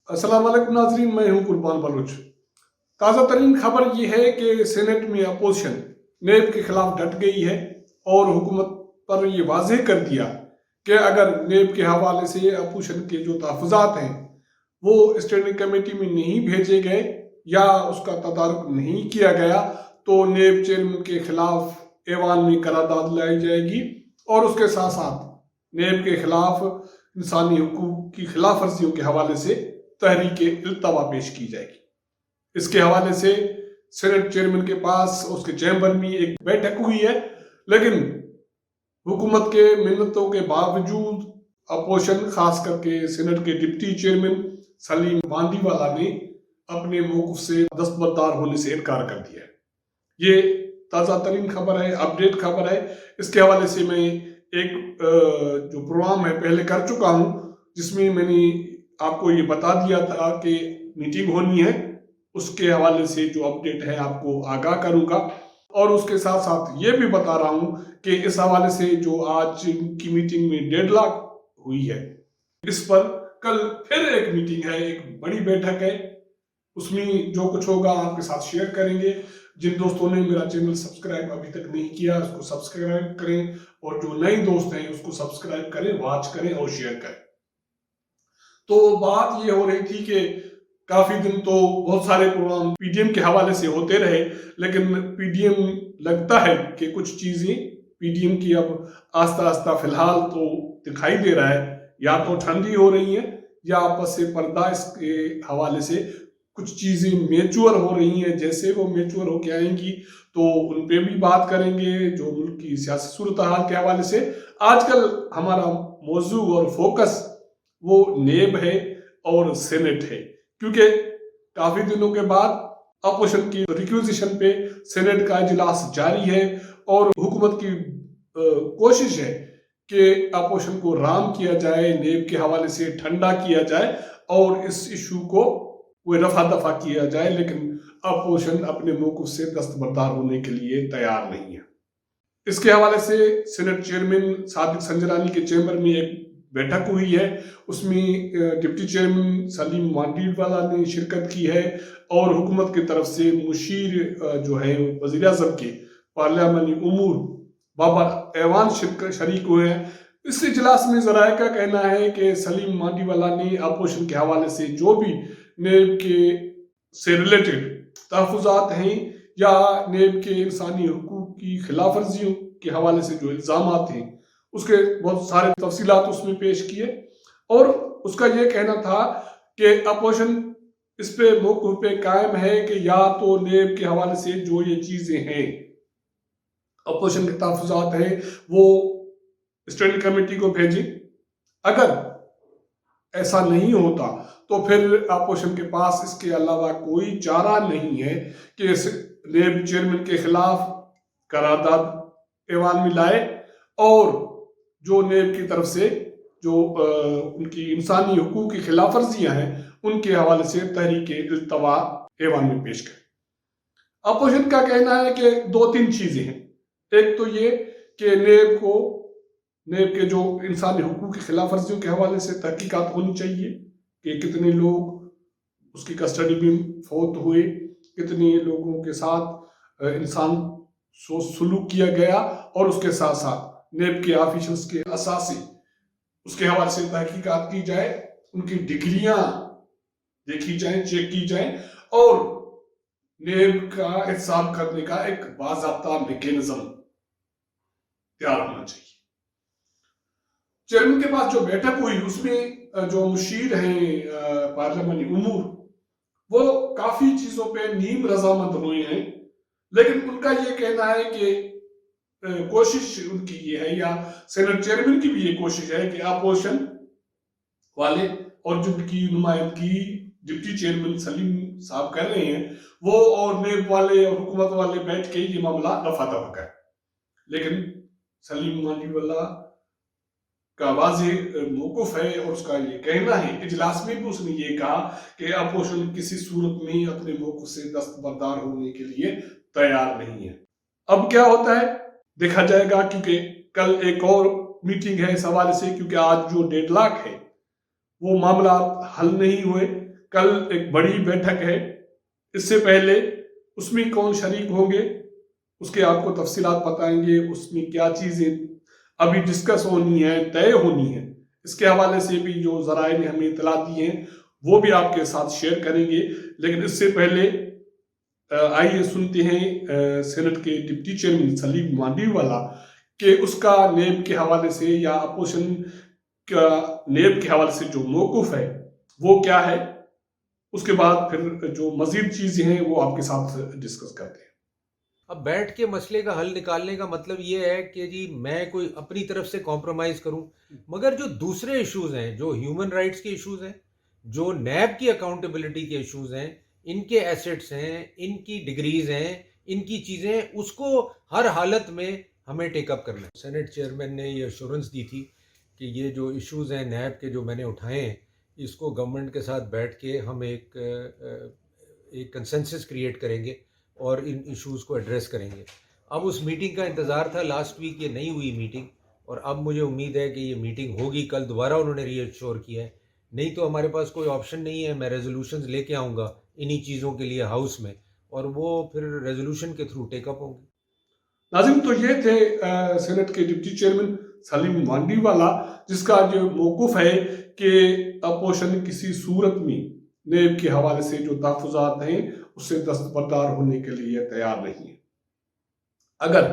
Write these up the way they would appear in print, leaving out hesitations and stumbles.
अस्सलाम वालेकुम नाजरीन, मैं हूं कुर्बान बलूच। ताज़ा तरीन खबर यह है कि सेनेट में अपोजिशन नेब के खिलाफ डट गई है और हुकूमत पर यह वाज़ेह कर दिया कि अगर नेब के हवाले से अपोजिशन के जो तहफ़्फ़ुज़ात हैं वो स्टैंडिंग कमेटी में नहीं भेजे गए या उसका तदारुक नहीं किया गया तो नेब चेयरमैन के खिलाफ ऐवान में करारदाद लाई जाएगी और उसके साथ साथ नेब के खिलाफ इंसानी हुकूक की खिलाफ वर्जियों के हवाले से तहरीक इल्तवा पेश की जाएगी। इसके हवाले से सेनेट चेयरमैन के पास उसके चैम्बर में एक बैठक हुई है, लेकिन हुकूमत के मिन्नतों के बावजूद अपोजिशन खास करके सेनेट के डिप्टी चेयरमैन सलीम मांडीवाला ने अपने मौक़िफ़ से दस्तबरदार होने से इनकार कर दिया है। ये ताज़ा तरीन खबर है, अपडेट खबर है। इसके हवाले से मैं एक जो प्रोग्राम है पहले कर चुका हूँ, जिसमें मैंने आपको ये बता दिया था कि मीटिंग होनी है। उसके हवाले से जो अपडेट है आपको आगाह करूंगा और उसके साथ साथ ये भी बता रहा हूं कि इस हवाले से जो आज की मीटिंग में डेडलॉक हुई है, इस पर कल फिर एक मीटिंग है, एक बड़ी बैठक है। उसमें जो कुछ होगा आपके साथ शेयर करेंगे। जिन दोस्तों ने मेरा चैनल सब्सक्राइब अभी तक नहीं किया उसको सब्सक्राइब करें और जो नए दोस्त हैं उसको सब्सक्राइब करें, वॉच करें और शेयर करें। तो बात ये हो रही थी कि काफी दिन तो बहुत सारे प्रोग्राम पीडीएम के हवाले से होते रहे, लेकिन पीडीएम लगता है कि कुछ चीजें पीडीएम की अब आस्ता आस्ता फिलहाल तो दिखाई दे रहा है, या तो ठंडी हो रही है या आपस से पर्दा इसके हवाले से कुछ चीजें मेच्योर हो रही हैं। जैसे वो मेच्योर होके आएंगी तो उन पे भी बात करेंगे, जो मुल्क की सियासी सूरत हाल के हवाले से। आजकल हमारा मौजू और फोकस वो नेब है और सेनेट है, क्योंकि काफी दिनों के बाद अपोजिशन की रिक्विजिशन पे सेनेट का इजलास जारी है और हुकूमत की कोशिश है कि अपोजिशन को राम किया जाए, नेब के हवाले से ठंडा किया जाए और इस इशू को कोई रफा दफा किया जाए, लेकिन अपोजिशन अपने मौक़िफ़ से दस्तबरदार होने के लिए तैयार नहीं है। इसके हवाले से सेनेट चेयरमैन सादिक संजरानी के चैम्बर में एक बैठक हुई है। उसमें डिप्टी चेयरमैन सलीम मांडीवाला ने शिरकत की है और हुकूमत की तरफ से मुशीर जो है वज़ीर आज़म के पार्लियामानी उमूर बाबर ऐवान शरीक हुए हैं। इस इजलास में ज़राए का कहना है कि सलीम मांडीवाला ने अपोजिशन के हवाले से जो भी नेब के से रिलेटेड तहफ़्फ़ुज़ात हैं या नेब के इंसानी हुकूक की खिलाफ वर्जियों के हवाले से जो इल्ज़ामात हैं उसके बहुत सारे तफसीलात उसमें पेश किए और उसका ये कहना था कि अपोजिशन इस पे मौक़िफ़ पे कायम है कि या तो नेब के हवाले से जो ये चीज़ें हैं, अपोजिशन के तहफ़्फ़ुज़ात हैं, वो स्टैंडिंग कमेटी को भेजें। अगर ऐसा नहीं होता तो फिर अपोजिशन के पास इसके अलावा कोई चारा नहीं है कि इस नेब चेयरमैन के खिलाफ करारदाद ऐवान में लाए और जो नेब की तरफ से जो उनकी इंसानी हुकूक की खिलाफ वर्जियां हैं उनके हवाले से तहरीक इल्तवा ऐवान में पेश करें। अपोजिशन का कहना है कि दो तीन चीजें हैं। एक तो ये कि नेब के जो इंसानी हुकूक की खिलाफ वर्जियों के हवाले से तहकीकात होनी चाहिए कि कितने लोग उसकी कस्टडी में फौत हुए, कितने लोगों के साथ इंसान सलूक किया गया और उसके साथ साथ नेब के ऑफिशियल्स के असासी उसके हवाले से तहकीकात की जाए, उनकी डिग्रियां देखी जाए, चेक की जाए और नेब का एहतसाब करने का एक बाज़ाब्ता मैकेनिज्म तैयार होना चाहिए। चेयरमैन के पास जो बैठक हुई उसमें जो मुशीर हैं पार्लियामानी उमूर वो काफी चीजों पे नीम रजामंद हुए हैं, लेकिन उनका ये कहना है कि कोशिश उनकी ये है या सेनेट चेयरमैन की भी ये कोशिश है कि अपोजिशन वाले और जिनकी नुमाइंदगी डिप्टी चेयरमैन सलीम साहब कर रहे हैं वो और नेब वाले और हुकूमत वाले बैठ के ये मामला रफा दफा करें। लेकिन सलीम मांडीवाला का वाज़ेह मौक़िफ़ है और उसका ये कहना है, इजलास में भी उसने ये कहा कि अपोजिशन किसी सूरत में अपने मौक़िफ़ से दस्तबरदार होने के लिए तैयार नहीं है। अब क्या होता है देखा जाएगा, क्योंकि कल एक और मीटिंग है इस हवाले से, क्योंकि आज जो डेडलॉक है वो मामला हल नहीं हुए। کل ایک بڑی بیٹھک ہے، اس سے پہلے اس میں کون شریک ہوں گے اس کے آپ کو تفصیلات بتائیں گے، اس میں کیا چیزیں ابھی ڈسکس ہونی ہے، طے ہونی ہے، اس کے حوالے سے بھی جو ذرائع نے ہمیں اطلاع دی ہیں وہ بھی آپ کے ساتھ شیئر کریں گے۔ لیکن اس سے پہلے آئیے سنتے ہیں سینٹ کے ڈپٹی چیئرمین سلیم مانڈی والا کہ اس کا نیب کے حوالے سے یا اپوزیشن کا نیب کے حوالے سے جو موقف ہے وہ کیا ہے، اس کے بعد پھر جو مزید چیزیں ہیں وہ آپ کے ساتھ ڈسکس کرتے ہیں۔ اب بیٹھ کے مسئلے کا حل نکالنے کا مطلب یہ ہے کہ جی میں کوئی اپنی طرف سے کمپرومائز کروں، مگر جو دوسرے ایشوز ہیں، جو ہیومن رائٹس کے ایشوز ہیں، جو نیب کی اکاؤنٹیبلٹی کے ایشوز ہیں، ان کے ایسٹس ہیں، ان کی ڈگریز ہیں، ان کی چیزیں، اس کو ہر حالت میں ہمیں ٹیک اپ کرنا ہے۔ سینٹ چیئرمین نے یہ ایشورنس دی تھی کہ یہ جو ایشوز ہیں نیب کے جو میں نے اٹھائے ہیں، اس کو گورنمنٹ کے ساتھ بیٹھ کے ہم ایک کنسنسس کریٹ کریں گے اور ان ایشوز کو ایڈریس کریں گے۔ اب اس میٹنگ کا انتظار تھا، لاسٹ ویک یہ نہیں ہوئی میٹنگ، اور اب مجھے امید ہے کہ یہ میٹنگ ہوگی، کل دوبارہ انہوں نے ری ایشور کیا ہے۔ نہیں تو ہمارے پاس کوئی آپشن نہیں ہے، میں ریزولوشنز لے کے آؤں گا انہی چیزوں کے لیے ہاؤس میں، اور وہ پھر ریزولوشن کے تھرو ٹیک اپ ہوں گے۔ ناظرین، تو یہ تھے سینٹ کے ڈپٹی چیئرمین سلیم مانڈی والا، جس کا جو موقف ہے کہ اپوزیشن کسی صورت میں نیب کے حوالے سے جو تحفظات ہیں اس سے دستبردار ہونے کے لیے تیار نہیں ہے۔ اگر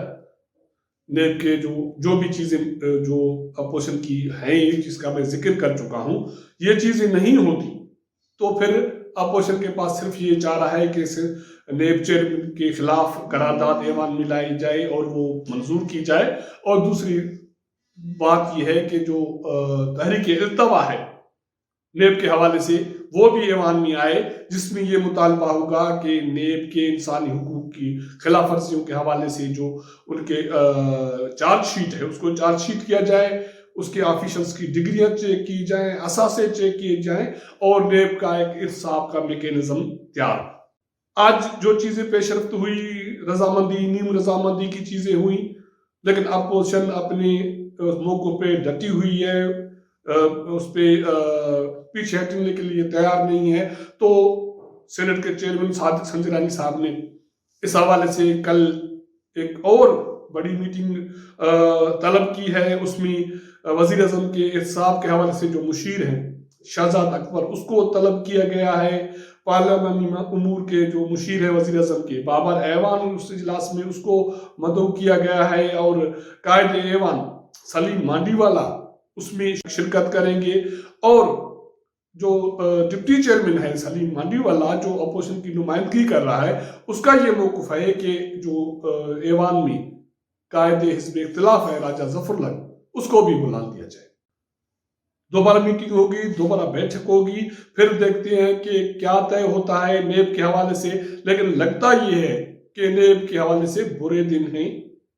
نیب کے جو بھی چیزیں جو اپوزیشن کی ہیں، جس کا میں ذکر کر چکا ہوں، یہ چیزیں نہیں ہوتی تو پھر اپوزیشن کے پاس صرف یہ چارہ ہے کہ نیب چیئرمین کے خلاف قرارداد ایوان میں لائی جائے اور وہ منظور کی جائے، اور دوسری بات یہ ہے کہ جو تحریک التوا ہے نیب کے حوالے سے وہ بھی ایوان میں آئے، جس میں یہ مطالبہ ہوگا کہ نیب کے انسانی حقوق کی خلاف ورزیوں کے حوالے سے جو ان کے چارج شیٹ ہے اس کو چارج شیٹ کیا جائے، اس کے آفیشلز کی ڈگریاں چیک کی جائیں، اثاثے چیک کیے جائیں، اور نیب کا ایک احتساب کا میکینزم تیار۔ آج جو چیزیں پیش رفت ہوئی، رضامندی نیم رضامندی کی چیزیں ہوئیں، لیکن اپوزیشن اپنے موقع پہ ڈٹی ہوئی ہے، اس پہ پیچھے ہٹنے کے لیے تیار نہیں ہے۔ تو سینٹ کے چیئرمین صادق سنجرانی صاحب نے اس حوالے سے کل ایک اور بڑی میٹنگ طلب کی ہے، اس میں وزیر اعظم کے احتساب کے حوالے سے جو مشیر ہیں شہزاد اکبر، اس کو طلب کیا گیا ہے۔ پارلیمانی امور کے جو مشیر ہے وزیر اعظم کے بابر ایوان، اس اجلاس میں اس کو مدعو کیا گیا ہے، اور قائد ایوان سلیم مانڈی والا اس میں شرکت کریں گے، اور جو ڈپٹی چیئرمین ہے سلیم مانڈی والا جو اپوزیشن کی نمائندگی کر رہا ہے، اس کا یہ موقف ہے کہ جو ایوان میں قائد حزب اختلاف ہے راجہ ظفر الحق، اس کو بھی بلا دیا جائے۔ دوبارہ میٹنگ ہوگی، دوبارہ بیٹھک ہوگی، پھر دیکھتے ہیں کہ کیا طے ہوتا ہے نیب کے حوالے سے۔ لیکن لگتا یہ ہے کہ نیب کے حوالے سے برے دن ہیں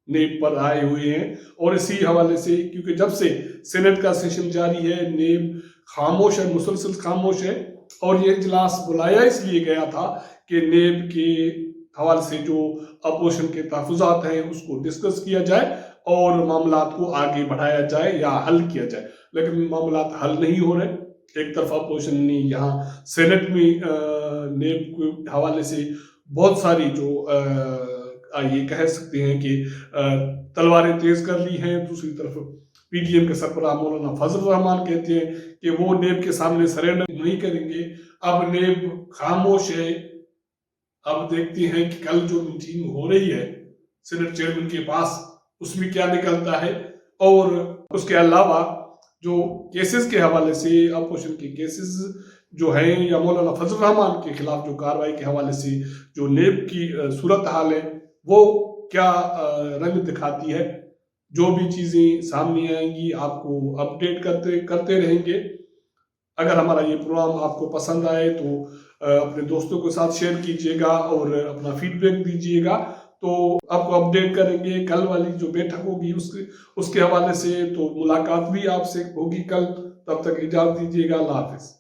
نیب پر آئے ہوئے ہیں، اور اسی حوالے سے کیونکہ جب سے سینٹ کا سیشن جاری ہے نیب خاموش ہے، مسلسل خاموش ہے، اور یہ اجلاس بلایا اس لیے گیا تھا کہ نیب کے حوالے سے جو اپوزیشن کے تحفظات ہیں اس کو ڈسکس کیا جائے اور معاملات کو آگے بڑھایا جائے یا حل کیا جائے، لیکن معاملات حل نہیں ہو رہے۔ ایک طرف اپوزیشن نے یہاں سینٹ میں نیب کے حوالے سے بہت ساری جو یہ کہہ سکتے ہیں کہ تلواریں تیز کر لی ہیں، دوسری طرف پی ڈی ایم کے سربراہ مولانا فضل الرحمان کہتے ہیں کہ وہ نیب کے سامنے سرنڈر نہیں کریں گے۔ اب نیب خاموش ہے، اب دیکھتے ہیں کہ کل جو میٹنگ ہو رہی ہے سینٹ چیئرمین کے پاس اس میں کیا نکلتا ہے، اور اس کے علاوہ جو کیسز کے حوالے سے اپوزیشن کے کیسز جو ہیں یا مولانا فضل الرحمان کے خلاف جو کارروائی کے حوالے سے جو نیب کی صورتحال ہے وہ کیا رنگ دکھاتی ہے، جو بھی چیزیں سامنے آئیں گی آپ کو اپڈیٹ کرتے رہیں گے۔ اگر ہمارا یہ پروگرام آپ کو پسند آئے تو اپنے دوستوں کے ساتھ شیئر کیجئے گا اور اپنا فیڈ بیک دیجئے گا، تو آپ کو اپڈیٹ کریں گے۔ کل والی جو بیٹھک ہوگی اس کے حوالے سے تو ملاقات بھی آپ سے ہوگی کل، تب تک اجازت دیجئے گا، اللہ حافظ۔